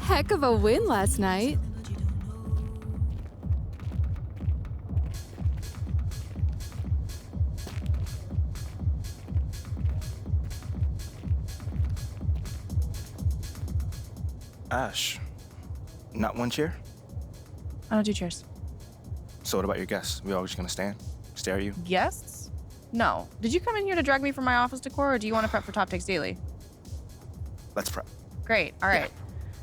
Heck of a win last night. Ash, not one chair? I don't do chairs. So what about your guests? We all just gonna stand, stare at you? Guests? No. Did you come in here to drag me from my office decor, or do you want to prep for Top Takes Daily? Let's prep. Great. All right.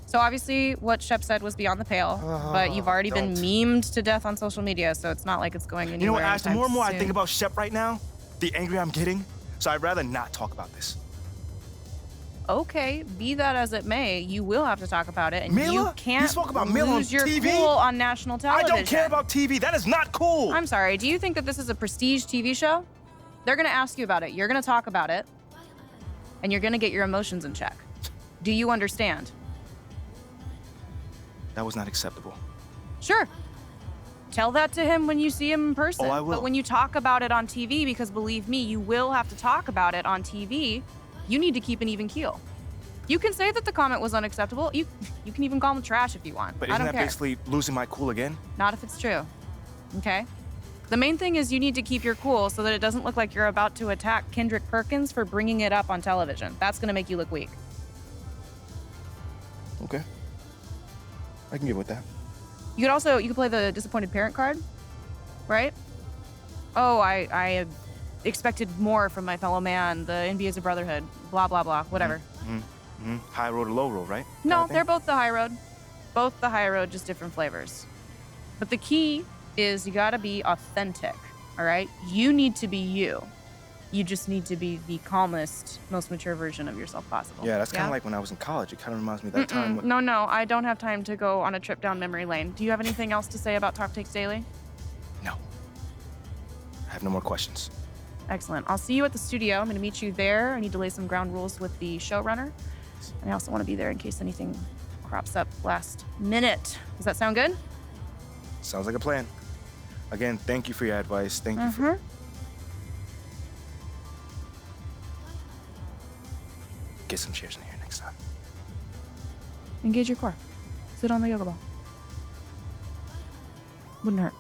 So obviously what Shep said was beyond the pale, but you've already been memed to death on social media, so it's not like it's going anywhere. You know what, Ash, the more and more I soon. think about Shep right now, the angrier I'm getting, so I'd rather not talk about this. Okay, be that as it may, you will have to talk about it, and Mila? you can't You spoke about Mila on lose your TV? cool on national television. I don't care about TV. That is not cool. I'm sorry, do you think that this is a prestige TV show? They're gonna ask you about it, you're gonna talk about it, and you're gonna get your emotions in check. Do you understand? That was not acceptable. Sure. Tell that to him when you see him in person. Oh, I will. But when you talk about it on TV, because believe me, you will have to talk about it on TV, you need to keep an even keel. You can say that the comment was unacceptable. You can even call him trash if you want. But I isn't don't that care. basically losing my cool again? Not if it's true. Okay? The main thing is you need to keep your cool so that it doesn't look like you're about to attack Kendrick Perkins for bringing it up on television. That's gonna make you look weak. Okay. I can get with that. You could play the disappointed parent card, right? Oh, I expected more from my fellow man. The NBA is a brotherhood. Blah, blah, blah. Whatever. High road or low road, right? No, they're both the high road. Both the high road, just different flavors. But the key is you gotta be authentic, all right? You need to be you. You just need to be the calmest, most mature version of yourself possible. Yeah, that's kind of like when I was in college. It kind of reminds me of that time when... No, I don't have time to go on a trip down memory lane. Do you have anything else to say about Top Takes Daily? No. I have no more questions. Excellent. I'll see you at the studio. I'm going to meet you there. I need to lay some ground rules with the showrunner. And I also want to be there in case anything crops up last minute. Does that sound good? Sounds like a plan. Again, thank you for your advice. Thank you for... Get some chairs in here next time. Engage your core. Sit on the yoga ball. Wouldn't hurt.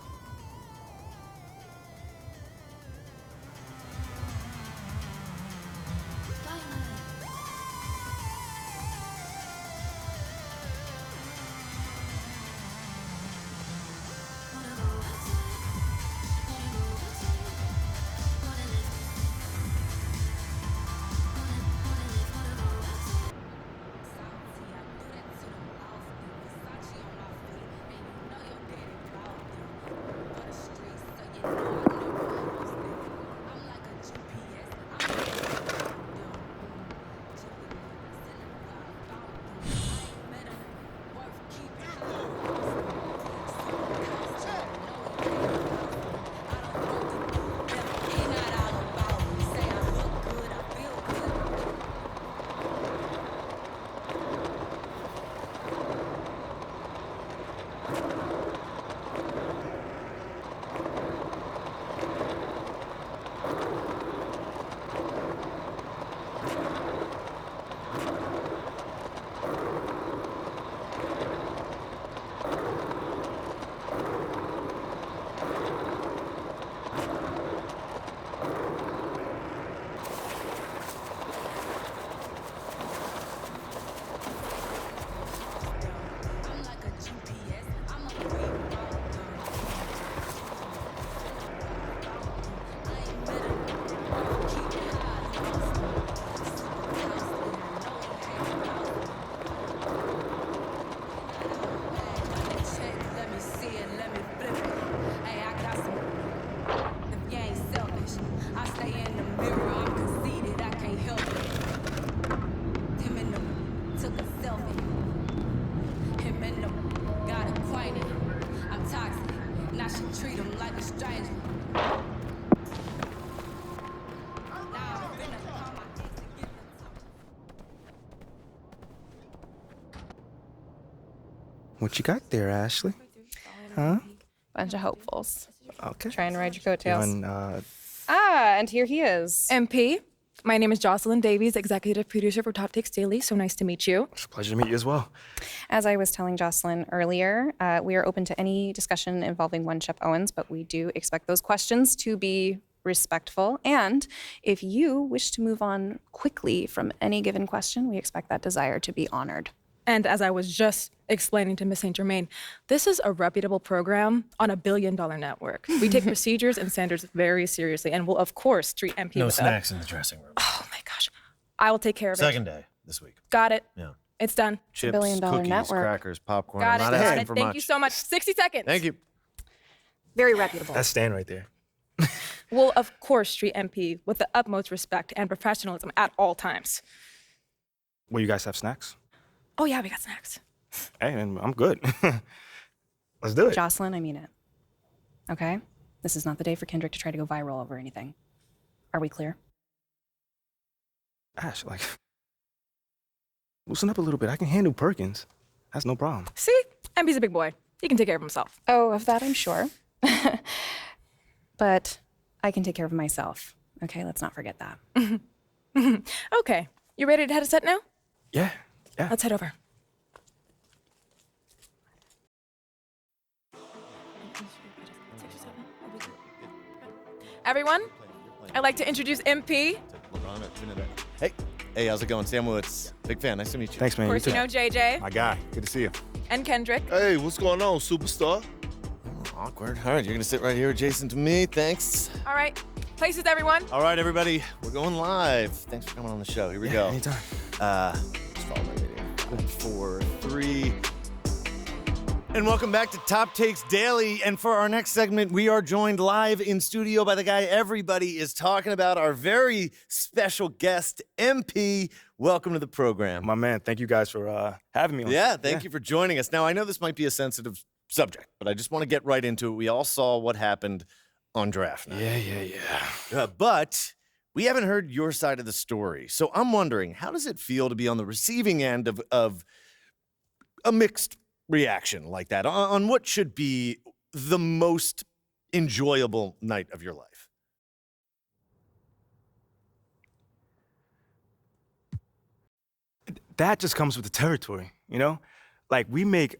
What you got there, Ashley? Huh? Bunch of hopefuls. Okay. Trying to ride your coattails. And, And here he is. MP? My name is Jocelyn Davies, executive producer for Top Takes Daily. So nice to meet you. It's a pleasure to meet you as well. As I was telling Jocelyn earlier, we are open to any discussion involving one Shep Owens, but we do expect those questions to be respectful. And if you wish to move on quickly from any given question, we expect that desire to be honored. And as I was just explaining to Miss St. Germain, this is a reputable program on $1 billion network. We take procedures and standards very seriously and will, of course, treat MP No with snacks in the dressing room. Oh my gosh. I will take care of Second day this week. it. Got it. Yeah. It's done. Chips, billion-dollar cookies, network. crackers, popcorn. Got I'm it. not Got asking it. for Thank much. you so much. 60 seconds. Thank you. Very reputable. That's Stan right there. We'll, of course, treat MP with the utmost respect and professionalism at all times. Will you guys have snacks? Oh, yeah, we got snacks. Hey, man, I'm good. Let's do it. Jocelyn, I mean it. Okay? This is not the day for Kendrick to try to go viral over anything. Are we clear? Ash, loosen up a little bit. I can handle Perkins. That's no problem. See? MP's a big boy. He can take care of himself. Oh, of that I'm sure. But I can take care of myself. Okay, let's not forget that. Okay. You ready to head a set now? Yeah. Let's head over. Everyone, I'd like to introduce MP. Hey, how's it going? Sam Woods. Big fan. Nice to meet you. Thanks, man. Of course, you know JJ My guy. Good to see you. and Kendrick. Hey, what's going on, superstar? Awkward. All right, you're going to sit right here adjacent to me. Thanks. All right. Places, everyone. All right, everybody. We're going live. Thanks for coming on the show. Here we go. Anytime. Just follow my video. 4, 3. And welcome back to Top Takes Daily. And for our next segment, we are joined live in studio by the guy everybody is talking about, our very special guest, MP. Welcome to the program. My man, thank you guys for having me on. Yeah, thank you for joining us. Now, I know this might be a sensitive subject, but I just want to get right into it. We all saw what happened on draft night. Yeah. But we haven't heard your side of the story. So I'm wondering, how does it feel to be on the receiving end of a mixed reaction like that on what should be the most enjoyable night of your life? That just comes with the territory, you know? Like, we make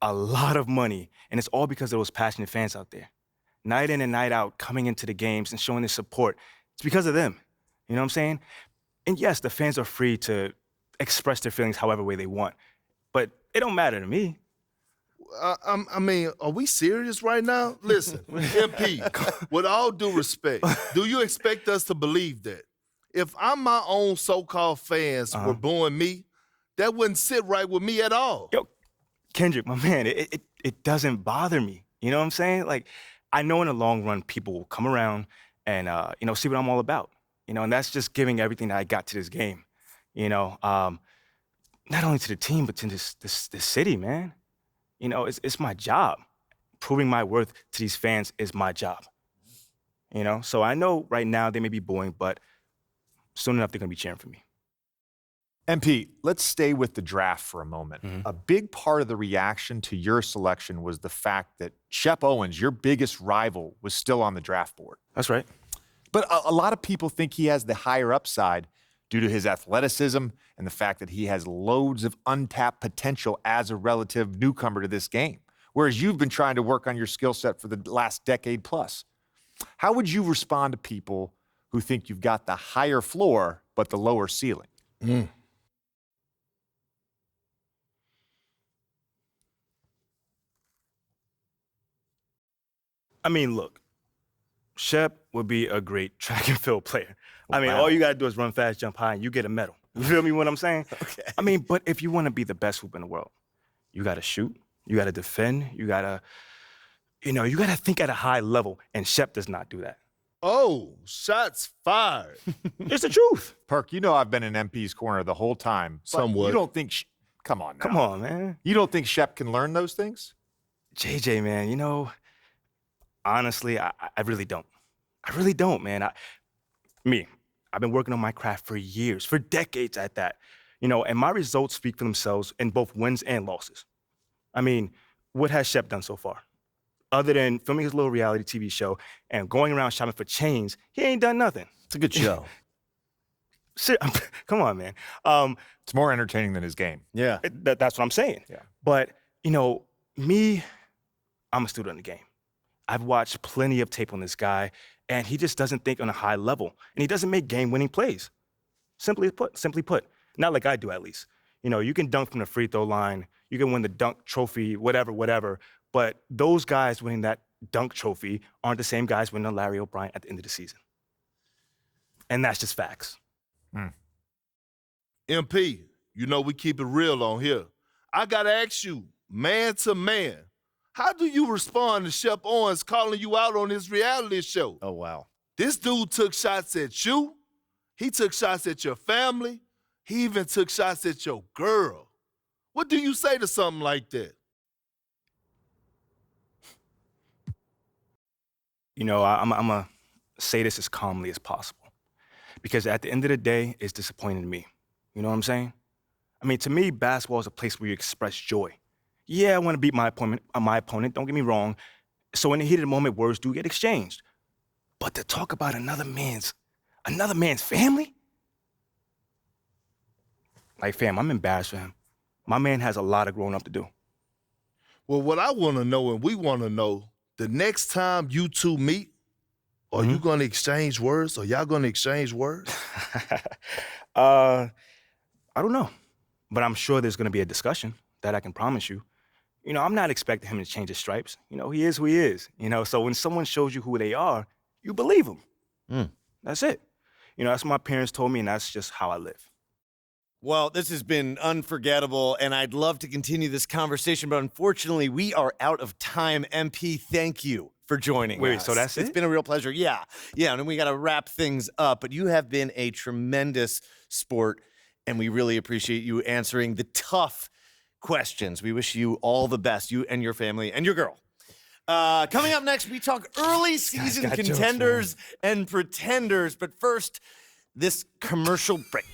a lot of money, and it's all because of those passionate fans out there. Night in and night out, coming into the games and showing their support. It's because of them. You know what I'm saying? And yes, the fans are free to express their feelings however way they want, but it don't matter to me. I mean, are we serious right now? Listen, MP, with all due respect, do you expect us to believe that? If my own so-called fans were booing me, that wouldn't sit right with me at all. Yo, Kendrick, my man, it doesn't bother me. You know what I'm saying? Like, I know in the long run, people will come around and, see what I'm all about. And that's just giving everything that I got to this game. Not only to the team, but to this city, man. It's my job. Proving my worth to these fans is my job. So I know right now they may be booing, but soon enough they're gonna be cheering for me. MP, let's stay with the draft for a moment. Mm-hmm. A big part of the reaction to your selection was the fact that Shep Owens, your biggest rival, was still on the draft board. That's right. But a lot of people think he has the higher upside due to his athleticism and the fact that he has loads of untapped potential as a relative newcomer to this game, whereas you've been trying to work on your skill set for the last decade plus. How would you respond to people who think you've got the higher floor but the lower ceiling? I mean, look, Shep would be a great track and field player. I mean, Wow. all you gotta do is run fast, jump high, and you get a medal. You feel me what I'm saying? Okay. I mean, but if you wanna be the best hoop in the world, you gotta shoot, you gotta defend, you gotta think at a high level, and Shep does not do that. Oh, shots fired. It's the truth. Perk, you know I've been in MP's corner the whole time. But Somewhat. You don't think, come on now. Come on, man. You don't think Shep can learn those things? JJ, man, honestly, I really don't. I really don't, man. I've been working on my craft for years, for decades at that, and my results speak for themselves in both wins and losses. I mean, what has Shep done so far? Other than filming his little reality TV show and going around shopping for chains, he ain't done nothing. It's a good show. Come on, man. It's more entertaining than his game. Yeah. That's what I'm saying. Yeah. But, I'm a student of the game. I've watched plenty of tape on this guy, and he just doesn't think on a high level, and he doesn't make game-winning plays. Simply put, not like I do at least. You can dunk from the free throw line, you can win the dunk trophy, whatever, but those guys winning that dunk trophy aren't the same guys winning a Larry O'Brien at the end of the season. And that's just facts. MP, we keep it real on here. I gotta ask you, man to man, how do you respond to Shep Owens calling you out on his reality show? Oh, wow. This dude took shots at you. He took shots at your family. He even took shots at your girl. What do you say to something like that? I'm going to say this as calmly as possible. Because at the end of the day, it's disappointing to me. You know what I'm saying? To me, basketball is a place where you express joy. Yeah, I want to beat my opponent, don't get me wrong. So in the heat of the moment, words do get exchanged. But to talk about another man's family? Like, fam, I'm embarrassed for him. My man has a lot of growing up to do. Well, what I want to know, and we want to know, the next time you two meet, are you going to exchange words? Are y'all going to exchange words? I don't know. But I'm sure there's going to be a discussion. That I can promise you. I'm not expecting him to change his stripes. He is who he is. So when someone shows you who they are, you believe them. That's it. That's what my parents told me, and that's just how I live. Well, this has been unforgettable, and I'd love to continue this conversation, but unfortunately, we are out of time. MP, thank you for joining us. Wait, so that's It's it? been a real pleasure. Yeah, and then we got to wrap things up, but you have been a tremendous sport, and we really appreciate you answering the tough questions. We wish you all the best, you and your family and your girl. Coming up next, we talk early season got jokes, contenders and pretenders, but first, this commercial break.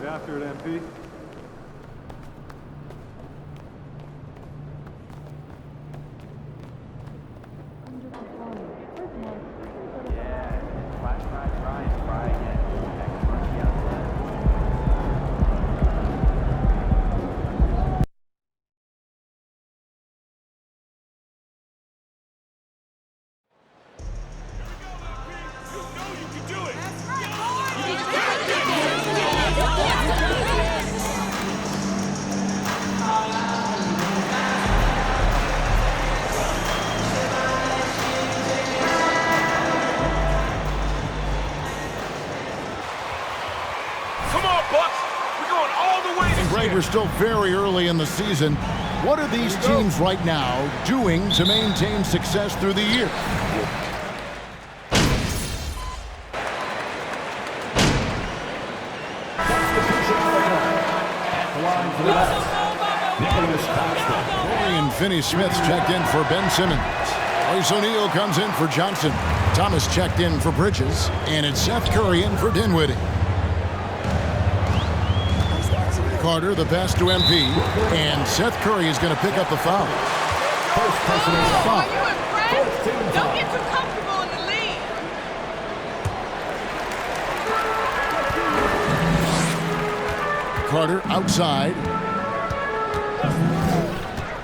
Get after it, MP. Greg, we're still very early in the season. What are these teams right now doing to maintain success through the year? Corey and Finney Smith's checked in for Ben Simmons. Royce O'Neal comes in for Johnson. Thomas checked in for Bridges. And it's Seth Curry in for Dinwiddie. Carter, the pass to MP, and Seth Curry is going to pick up the foul. First personal foul. Are you impressed? Don't get too comfortable in the lead. Carter outside.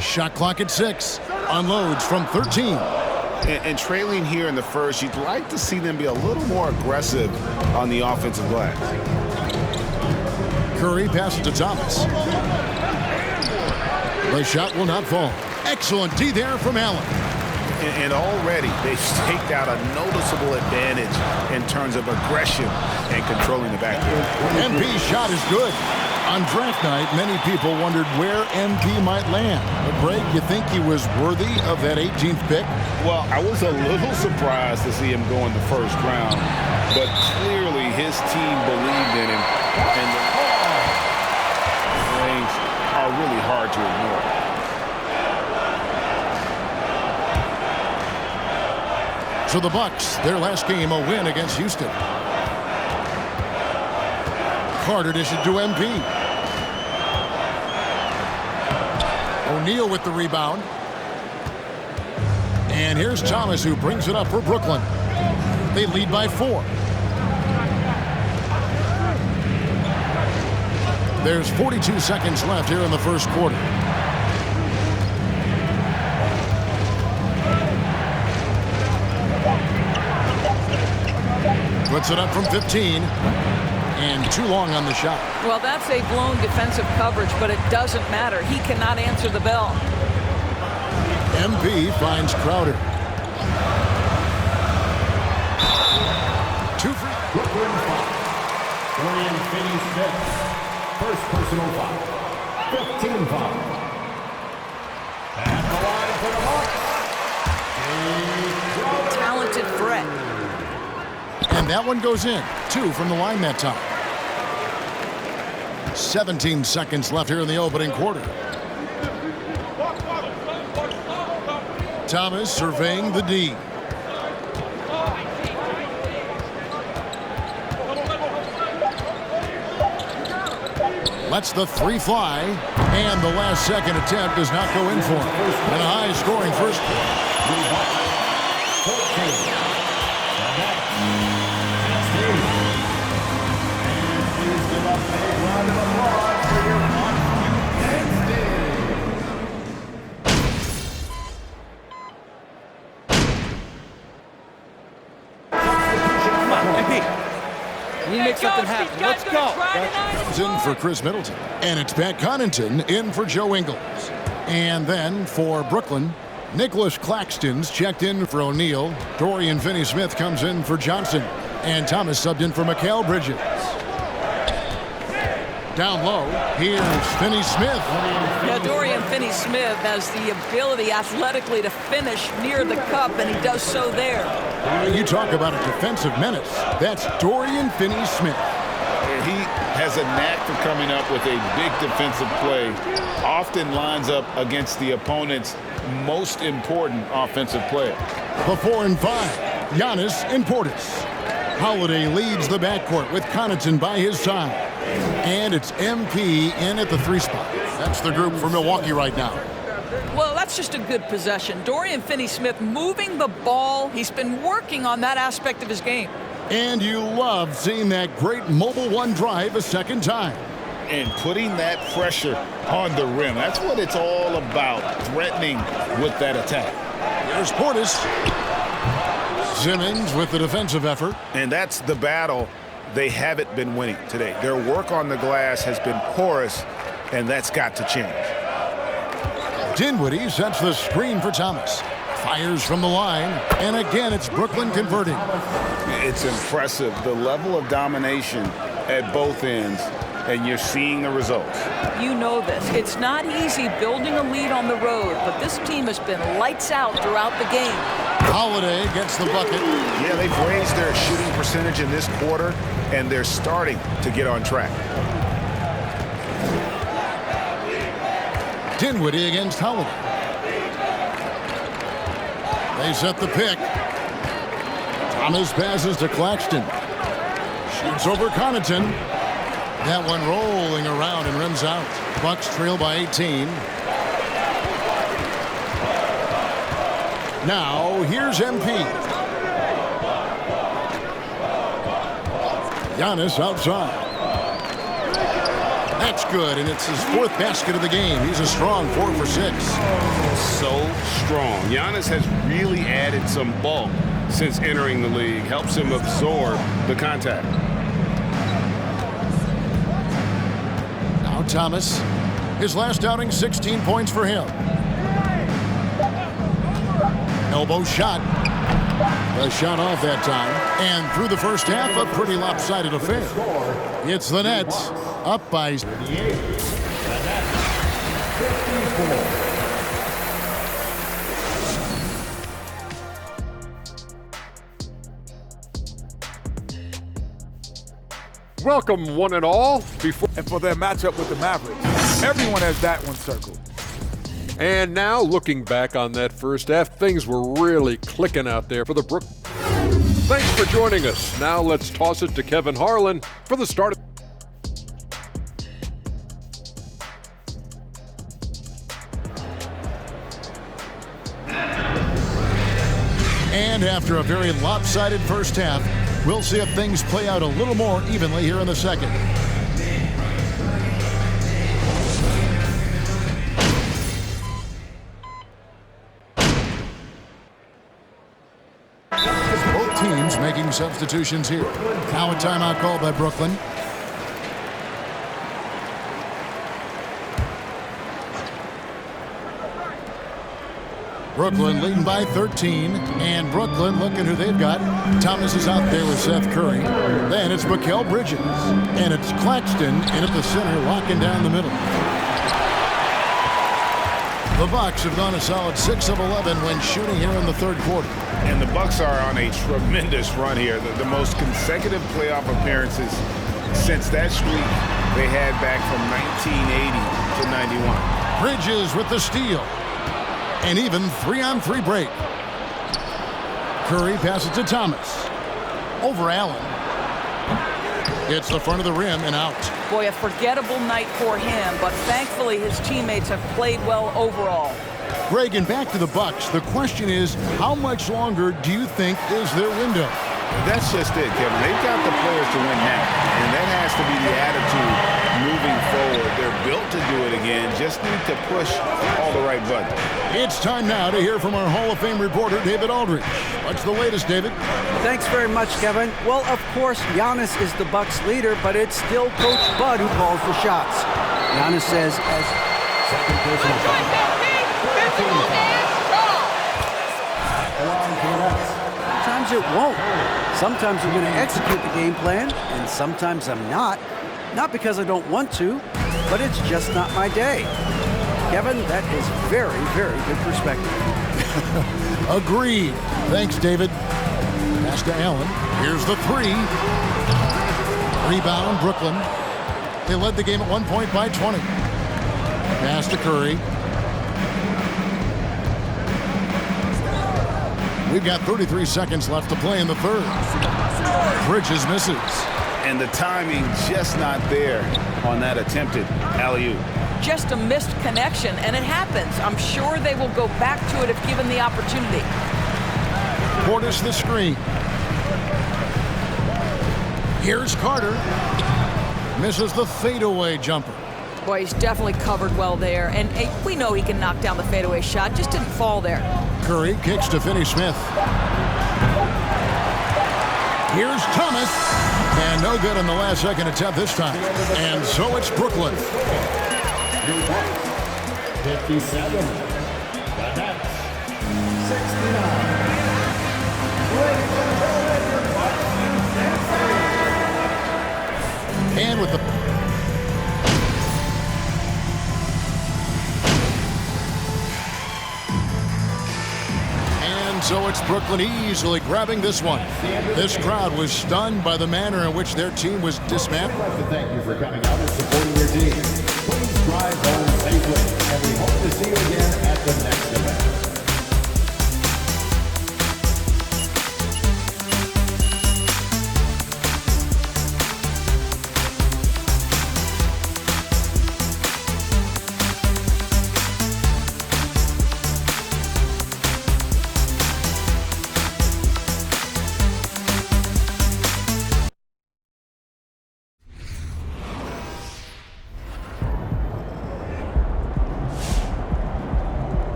Shot clock at 6. Unloads from 13. And trailing here in the first, you'd like to see them be a little more aggressive on the offensive glass. Curry passes to Thomas. The shot will not fall. Excellent D there from Allen. And already they've staked out a noticeable advantage in terms of aggression and controlling the backcourt. MP's shot is good. On draft night, many people wondered where MP might land. But Greg, you think he was worthy of that 18th pick? Well, I was a little surprised to see him go in the first round, but clearly his team believed in him, and the things are really hard to ignore. So the Bucks, their last game, a win against Houston. Carter dishes to MP. O'Neal with the rebound. And here's Thomas, who brings it up for Brooklyn. They lead by 4. There's 42 seconds left here in the first quarter. Puts it up from 15. And too long on the shot. Well, that's a blown defensive coverage, but it doesn't matter. He cannot answer the bell. MP finds Crowder. 2 free. Brooklyn foul. Dorian Finney-Smith. First personal foul. 15 foul. And the line for the Bucks. Talented threat. And that one goes in. 2 from the line that time. 17 seconds left here in the opening quarter. Thomas surveying the D. Lets the 3 fly, and the last second attempt does not go in for him. And a high-scoring first quarter. We make something happen. Let's go. Comes in for Chris Middleton. And it's Pat Connaughton in for Joe Ingles. And then for Brooklyn, Nicholas Claxton's checked in for O'Neal. Dorian Finney-Smith comes in for Johnson. And Thomas subbed in for Mikal Bridges. Down low, here's Finney-Smith. Yeah, Dorian Finney-Smith has the ability athletically to finish near the cup, and he does so there. You talk about a defensive menace. That's Dorian Finney-Smith. He has a knack for coming up with a big defensive play. Often lines up against the opponent's most important offensive player. The 4 and 5, Giannis and Portis. Holiday leads the backcourt with Connaughton by his side. And it's MP in at the 3 spot. That's the group for Milwaukee right now. Well, that's just a good possession. Dorian Finney-Smith moving the ball. He's been working on that aspect of his game. And you love seeing that great mobile 1 drive a second time. And putting that pressure on the rim. That's what it's all about, threatening with that attack. There's Portis. Simmons with the defensive effort. And that's the battle they haven't been winning today. Their work on the glass has been porous, and that's got to change. Dinwiddie sets the screen for Thomas. Fires from the line, and again it's Brooklyn converting. It's impressive, the level of domination at both ends, and you're seeing the results. You know this. It's not easy building a lead on the road, but this team has been lights out throughout the game. Holiday gets the bucket. Yeah, they've raised their shooting percentage in this quarter, and they're starting to get on track. Dinwiddie against Holiday. They set the pick. Thomas passes to Claxton. Shoots over Connaughton. That one rolling around and rims out. Bucks trail by 18. Now, here's MP. Giannis outside. That's good, and it's his 4th basket of the game. He's a strong 4 for 6. So strong. Giannis has really added some bulk since entering the league. Helps him absorb the contact. Now Thomas. His last outing, 16 points for him. Elbow shot. The shot off that time. And through the first half, a pretty lopsided affair. It's the Nets up by 38. Welcome, one and all. And for their matchup with the Mavericks. Everyone has that one circled. And now, looking back on that first half, things were really clicking out there for the Brook. Thanks for joining us. Now let's toss it to Kevin Harlan for the start. And after a very lopsided first half, we'll see if things play out a little more evenly here in the second. Both teams making substitutions here. Now a timeout called by Brooklyn. Brooklyn leading by 13, and Brooklyn looking who they've got. Thomas is out there with Seth Curry. Then it's Mikal Bridges, and it's Claxton in at the center, locking down the middle. The Bucks have gone a solid 6 of 11 when shooting here in the third quarter. And the Bucks are on a tremendous run here. The most consecutive playoff appearances since that streak they had back from 1980 to 91. Bridges with the steal. An even 3-on-3 break. Curry passes to Thomas. Over Allen. It's the front of the rim and out. Boy, a forgettable night for him, but thankfully his teammates have played well overall. Reagan, back to the Bucks. The question is, how much longer do you think is their window? That's just it, Kevin. They've got the players to win now, and that has to be the attitude moving forward. They're built to do it again, just need to push all the right buttons. It's time now to hear from our Hall of Fame reporter, David Aldridge. What's the latest, David? Thanks very much, Kevin. Well, of course, Giannis is the Bucks leader, but it's still Coach Bud who calls the shots. Giannis says, as second personal foul. Sometimes it won't. Sometimes I'm going to execute the game plan, and sometimes I'm not. Not because I don't want to, but it's just not my day. Kevin, that is very, very good perspective. Agreed. Thanks, David. Pass to Allen. Here's the 3. Rebound, Brooklyn. They led the game at 1 point by 20. Pass to Curry. We've got 33 seconds left to play in the third. Bridges misses. And the timing just not there on that attempted alley-oop. Just a missed connection, and it happens. I'm sure they will go back to it if given the opportunity. Portis the screen. Here's Carter. Misses the fadeaway jumper. Boy, he's definitely covered well there, and we know he can knock down the fadeaway shot, just didn't fall there. Curry kicks to Finney-Smith. Here's Thomas. And no good in the last second attempt this time. And so it's Brooklyn. 57. The Nets. 69. And with the... So it's Brooklyn easily grabbing this one. This crowd was stunned by the manner in which their team was dismantled. I'd like to thank you for coming out and supporting your team. Please drive home safely, and we hope to see you again at the next event.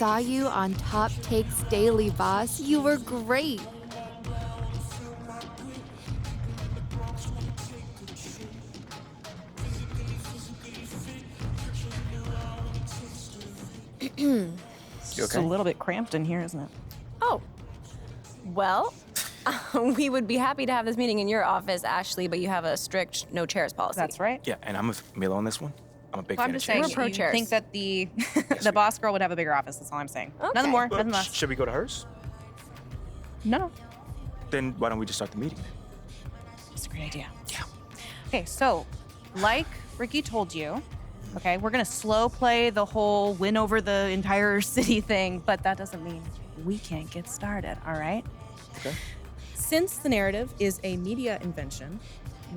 saw you on Top Takes Daily, boss. You were great. You It's a okay? little bit cramped in here, isn't it? Oh, well, we would be happy to have this meeting in your office, Ashley, but you have a strict no chairs policy. That's right. Yeah, and I'm with Milo on this one. I'm a big Well, I'm fan just of saying, chairs. pro you chairs. think that the the boss girl would have a bigger office. That's all I'm saying. Nothing more, Well, nothing less. should we go to hers? No. Then why don't we just start the meeting? That's a great idea. Yeah. Okay, so like Ricky told you, okay, we're gonna slow play the whole win over the entire city thing, but that doesn't mean we can't get started, all right? Okay. Since the narrative is a media invention,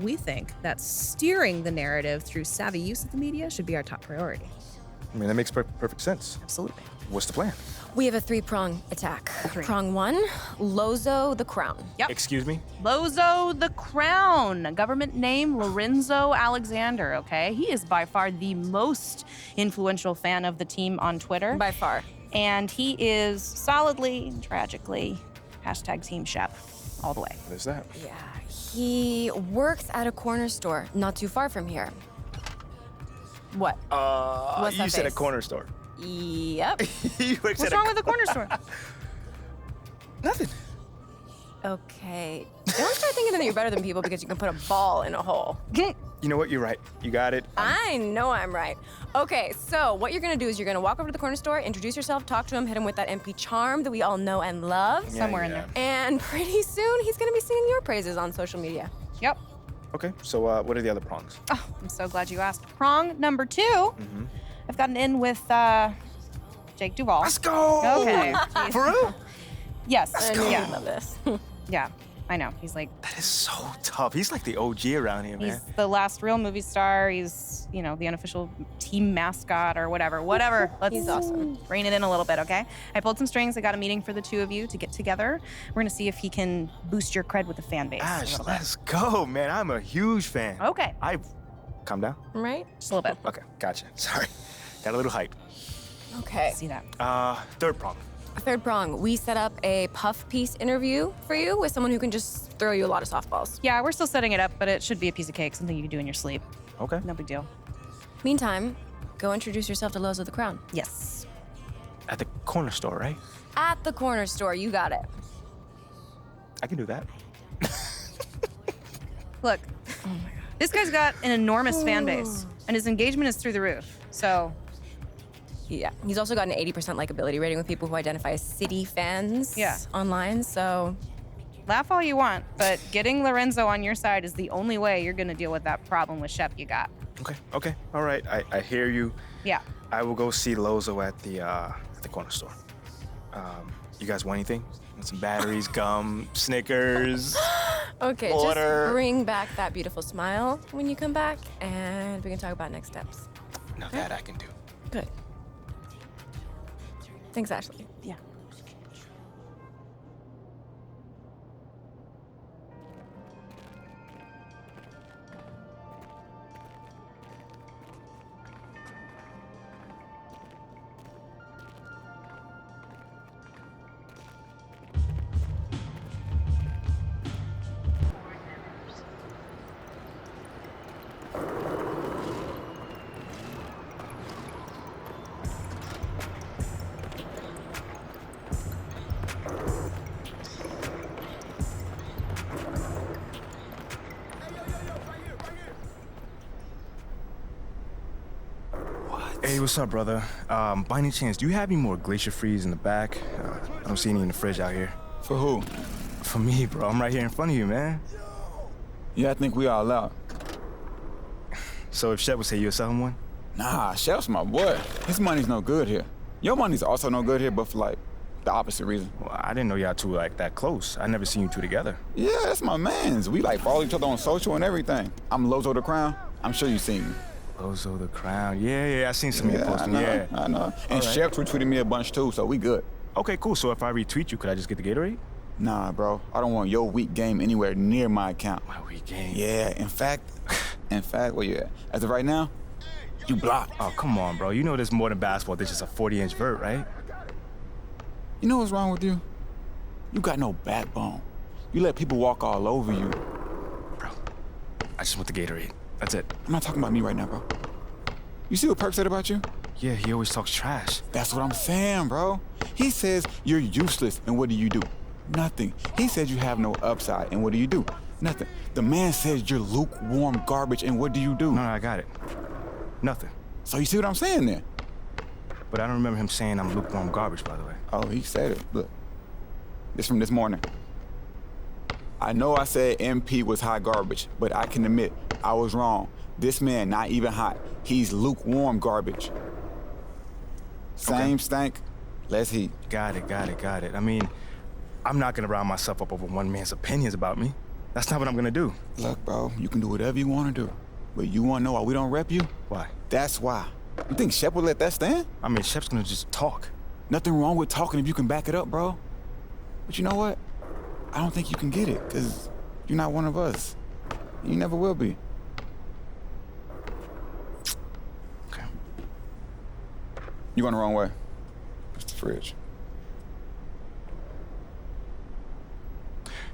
we think that steering the narrative through savvy use of the media should be our top priority. I mean, that makes perfect sense. Absolutely. What's the plan? We have a 3-prong attack. Prong 1, Lozo the Crown. Yep. Excuse me? Lozo the Crown, government name Lorenzo Alexander, okay? He is by far the most influential fan of the team on Twitter. By far. And he is solidly, tragically, #Team Shep all the way. What is that? Yeah, he works at a corner store not too far from here. What? What's You that said a face? corner store. Yep. What's wrong with the corner store? Nothing. Okay. Don't start thinking that you're better than people because you can put a ball in a hole. You know what? You're right. You got it. I know I'm right. Okay, so what you're gonna do is you're gonna walk over to the corner store, introduce yourself, talk to him, hit him with that MP charm that we all know and love. Somewhere in there. And pretty soon he's gonna be singing your praises on social media. Yep. Okay, so what are the other prongs? Oh, I'm so glad you asked. Prong number 2, I've gotten in with Jake Duvall. Let's go! Okay. For real? Yes. I love this. Yeah, I know. He's like, That is so tough. He's like the OG around here, he's man. the last real movie star. He's, you know, the unofficial team mascot or whatever. Whatever. Let's He's awesome. rein it in a little bit, okay? I pulled some strings. I got a meeting for the two of you to get together. We're gonna see if he can boost your cred with the fan base. a Ash, little bit. let's go, man. I'm a huge fan. Okay. Calm down. Right? Just a little bit. Okay, gotcha. Sorry. Got a little hype. Okay. See that. Third prong. Third prong, we set up a puff piece interview for you with someone who can just throw you a lot of softballs. Yeah, we're still setting it up, but it should be a piece of cake, something you can do in your sleep. Okay. No big deal. Meantime, go introduce yourself to Lozo the Crown. Yes. At the corner store, right? At the corner store, you got it. I can do that. Look, this guy's got an enormous fan base, and his engagement is through the roof. So, Yeah, he's also got an 80% likability rating with people who identify as city fans online, so... laugh all you want, but getting Lorenzo on your side is the only way you're gonna deal with that problem with Shep you got. Okay. All right. I hear you. Yeah. I will go see Lozo at the corner store. You guys want anything? Want some batteries, gum, Snickers? Okay, water. just bring back that beautiful smile when you come back, and we can talk about next steps. Now that I can do. Good. Thanks, Ashley. Yeah. Hey, what's up, brother? By any chance, do you have any more Glacier Freeze in the back? I don't see any in the fridge out here. For who? For me, bro. I'm right here in front of you, man. Yeah, I think we all out. So if Shep would say you'll sell him one? Nah, Shep's my boy. His money's no good here. Your money's also no good here, but for like the opposite reason. Well, I didn't know y'all two were like that close. I never seen you two together. Yeah, that's my mans. We like follow each other on social and everything. I'm Lozo the Crown. I'm sure you seen me. Lozo the Crown. Yeah, I seen some of your posting. I know, Yeah. I know. And All right. Shep retweeted me a bunch too, so we good. Okay, cool. So if I retweet you, could I just get the Gatorade? Nah, bro. I don't want your weak game anywhere near my account. My weak game? Yeah, in fact, where you at? As of right now, you blocked. Oh, come on, bro. You know there's more than basketball. There's just a 40-inch vert, right? You know what's wrong with you? You got no backbone. You let people walk all over you. Bro, I just want the Gatorade. That's it. I'm not talking about me right now, bro. You see what Perk said about you? Yeah, he always talks trash. That's what I'm saying, bro. He says you're useless, and what do? Nothing. He says you have no upside, and what do? Nothing. The man says you're lukewarm garbage, and what do? No, I got it. Nothing. So you see what I'm saying then? But I don't remember him saying I'm lukewarm garbage, by the way. Oh, he said it. Look. This from this morning. I know I said MP was hot garbage, but I can admit I was wrong. This man not even hot. He's lukewarm garbage. Same stank, less heat. Got it. I mean, I'm not gonna round myself up over one man's opinions about me. That's not what I'm gonna do. Look, bro, you can do whatever you wanna do. But you wanna know why we don't rep you? Why? That's why. You think Shep would let that stand? I mean, Shep's gonna just talk. Nothing wrong with talking if you can back it up, bro. But you know what? I don't think you can get it, because you're not one of us. You never will be. Okay. You going the wrong way. It's the fridge.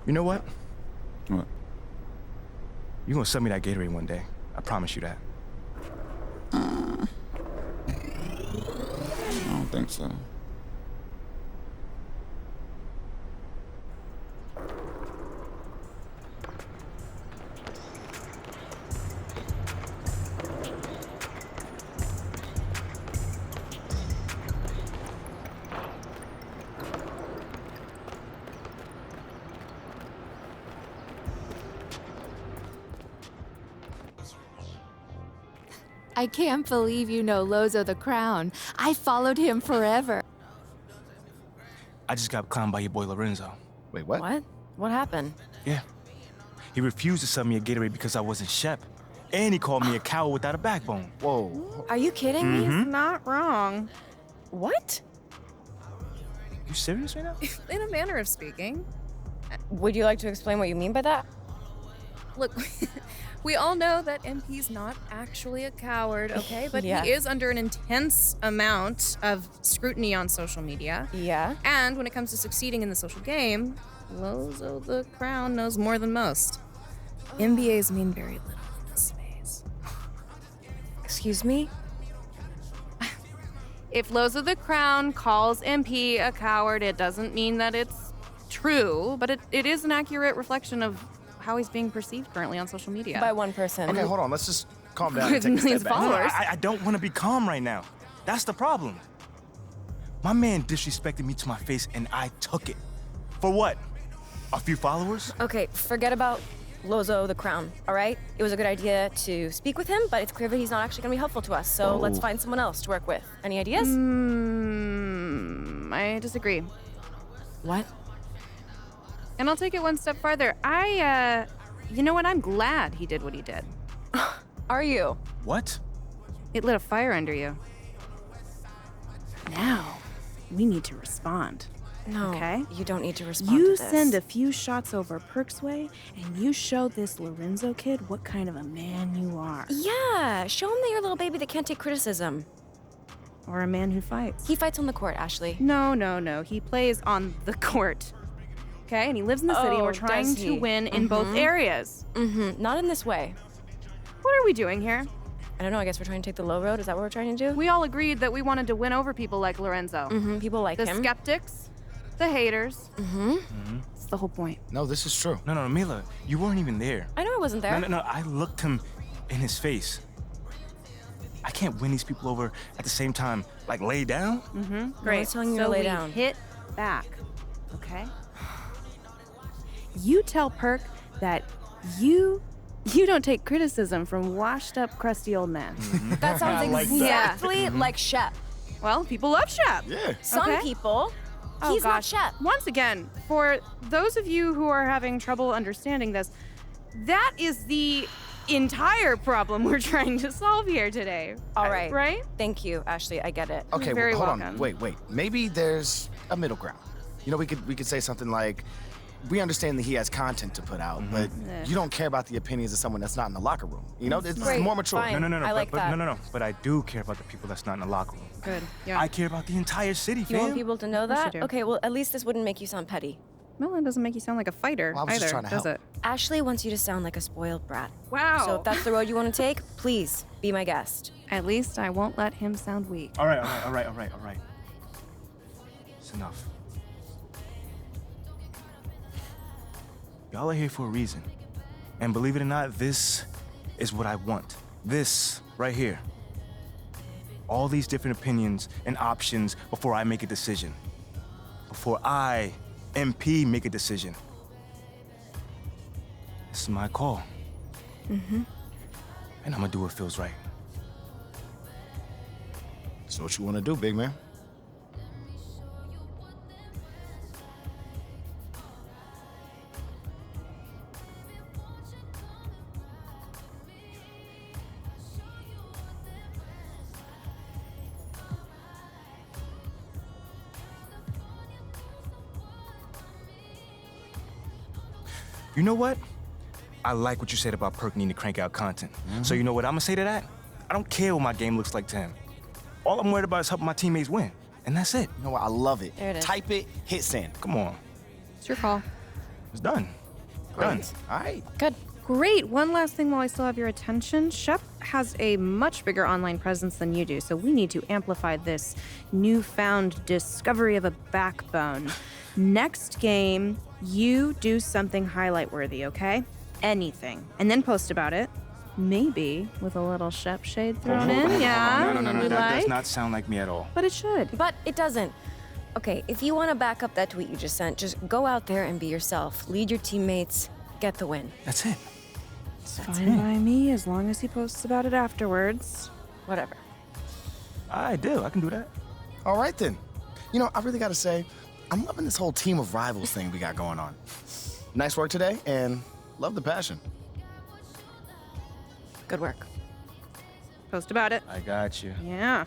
You know what? What? You're gonna sell me that Gatorade one day. I promise you that. I don't think so. I can't believe you know Lozo the Crown. I followed him forever. I just got clowned by your boy Lorenzo. Wait, what? What? What happened? Yeah. He refused to sell me a Gatorade because I wasn't Shep. And he called me a coward without a backbone. Whoa. Are you kidding me? He's not wrong. What? You serious right now? In a manner of speaking. Would you like to explain what you mean by that? Look, we all know that MP's not actually a coward, okay? But Yeah. he is under an intense amount of scrutiny on social media. Yeah. And when it comes to succeeding in the social game, Lozo the Crown knows more than most. MBAs mean very little in this space. Excuse me? If Lozo the Crown calls MP a coward, it doesn't mean that it's true, but it is an accurate reflection of how he's being perceived currently on social media. By one person. Okay, hold on. Let's just calm down and With take a millions step of back. followers. I don't want to be calm right now. That's the problem. My man disrespected me to my face and I took it. For what? A few followers? Okay, forget about Lozo the Crown, all right? It was a good idea to speak with him, but it's clear that he's not actually going to be helpful to us, so let's find someone else to work with. Any ideas? I disagree. What? And I'll take it one step farther. You know what? I'm glad he did what he did. Are you? What? It lit a fire under you. Now, we need to respond. No, Okay? you don't need to respond You to this. send a few shots over Perk's way, and you show this Lorenzo kid what kind of a man you are. Yeah, show him that you're a little baby that can't take criticism. Or a man who fights. He fights on the court, Ashley. No. He plays on the court. Okay? And he lives in the city, and we're Oh, trying does to he? win in both areas. Not in this way. What are we doing here? I don't know, I guess we're trying to take the low road. Is that what we're trying to do? We all agreed that we wanted to win over people like Lorenzo. People like The him. skeptics, the haters. It's the whole point. No, this is true. No, Mila, you weren't even there. I know I wasn't there. No, I looked him in his face. I can't win these people over at the same time, like lay down. Great. I was telling you to so lay we down. hit back, okay? You tell Perk that you don't take criticism from washed up, crusty old men. That sounds I like that. exactly like Shep. Well, people love Shep. Yeah. Some Okay. people, Oh, he's not gosh. Shep. Once again, for those of you who are having trouble understanding this, that is the entire problem we're trying to solve here today. All right. Right? Thank you, Ashley. I get it. Okay, very well, hold welcome. on. Wait. Maybe there's a middle ground. You know, we could say something like, we understand that he has content to put out, but you don't care about the opinions of someone that's not in the locker room. You know, it's Great, more mature. fine. No. I but, like but, that. No. But I do care about the people that's not in the locker room. Good. Yeah. I care about the entire city, You fam. want people to know course you that? do. Okay, well, at least this wouldn't make you sound petty. Well, it doesn't make you sound like a fighter Well, I was just either, trying to does help. it? Ashley wants you to sound like a spoiled brat. Wow. So if that's the road you want to take, please be my guest. At least I won't let him sound weak. All right. It's enough. Y'all are here for a reason. And believe it or not, this is what I want. This right here. All these different opinions and options before I make a decision. Before I, MP, make a decision. This is my call. Mm-hmm. And I'm gonna do what feels right. So what you want to do, big man? You know what? I like what you said about Perk needing to crank out content. So you know what I'm gonna say to that? I don't care what my game looks like to him. All I'm worried about is helping my teammates win. And that's it. You know what? I love it. There it is. Type it, hit send. Come on. It's your call. It's done. Done. All right. Good. Great. One last thing while I still have your attention. Shep has a much bigger online presence than you do, so we need to amplify this newfound discovery of a backbone. Next game, you do something highlight worthy, okay? Anything. And then post about it. Maybe with a little Shep shade thrown in. Yeah. No. we That like. does not sound like me at all. But it should. But it doesn't. Okay, if you want to back up that tweet you just sent, just go out there and be yourself. Lead your teammates. Get the win. That's it. It's fine by me as long as he posts about it afterwards. Whatever. I do. I can do that. All right, then. You know, I really got to say, I'm loving this whole team of rivals thing we got going on. Nice work today, and love the passion. Good work. Post about it. I got you. Yeah.